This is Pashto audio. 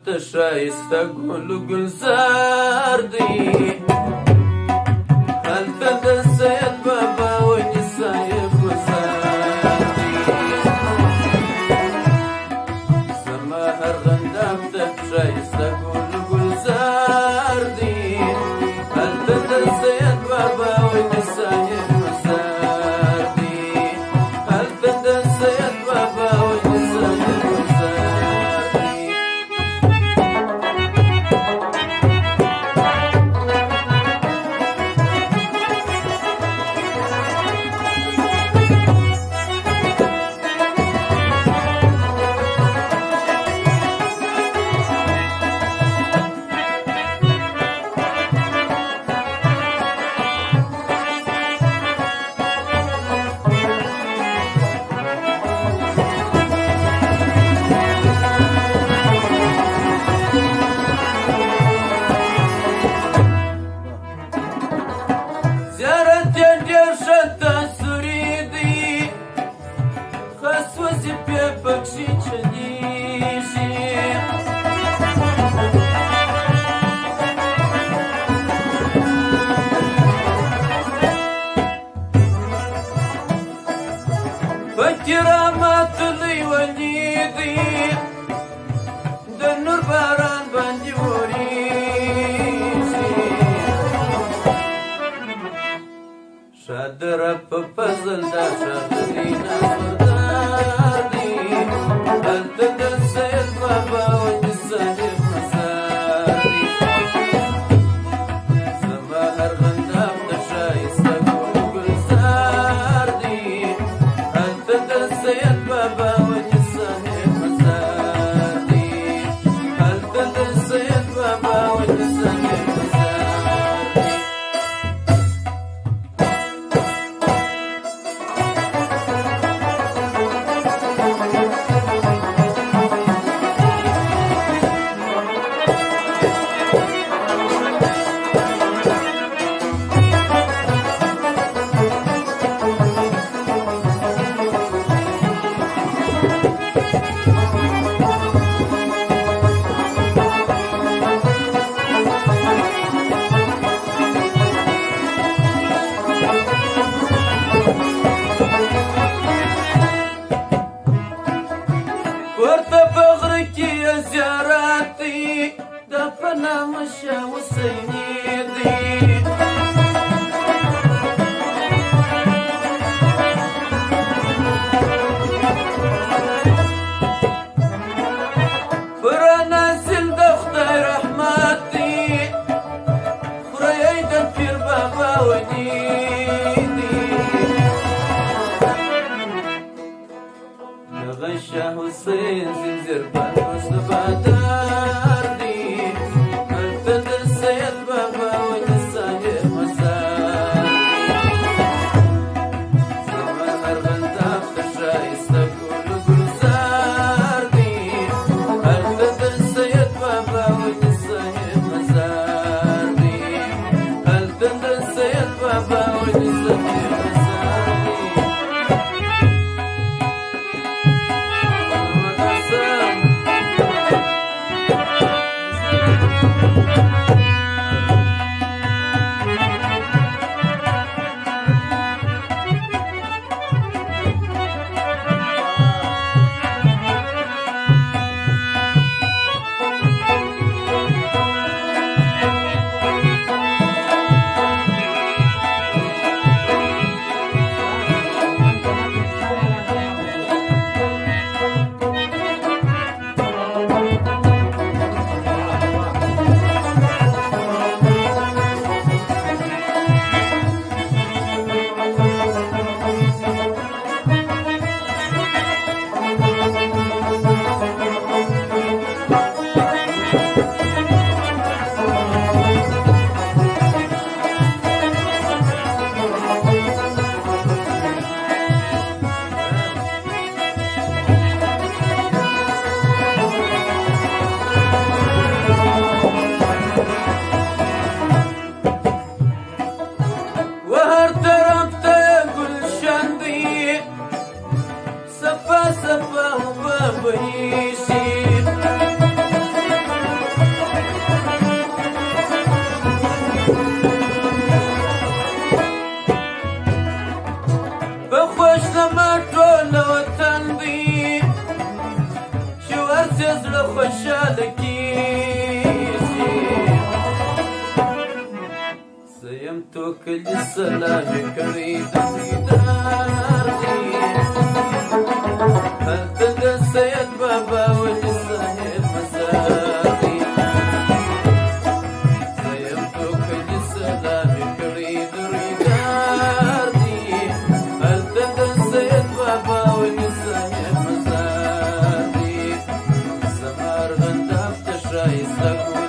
شایسته گل و گلزار دی هلته د سید بابا ونی صاحب مزار دی زما هر غندام ته شایسته گل و گلزار دی هلته د سید بابا ونی صاحب مزار دی هلته د سید بابا ونی صاحب کرامات لیونیدی د نور باران باندې وریږي شادر په فضل دا شادري نازدار دی هلته د سید بابا ونی صاحب مزار دی زما هر غندام د شایسته ګل گلزار دی سید بابا ونی صاحب مزار دی هلته د سید بابا ونی صاحب مزار دی ورته په غره کې زیارت دی د په نامه شاه حسیني دی پره نازل د خدای رحمت دی خورهی د پیر بابا ونی شاه حسین زنځیر بند مصطفی دی هلته د سید بابا ونی صاحب مزار دی زما هر غندام د شایسته ګل گلزار دی هلته د سید بابا ونی صاحب مزار دی هلته د سید بابا ونی صاحب مزار دی سيمتو كل السلام كريد داري هل تدى السيد بابا والسيد مساري سيمتو كل السلام كريد داري هل تدى السيد بابا والسيد مساري سمار غنداف تشاي سقو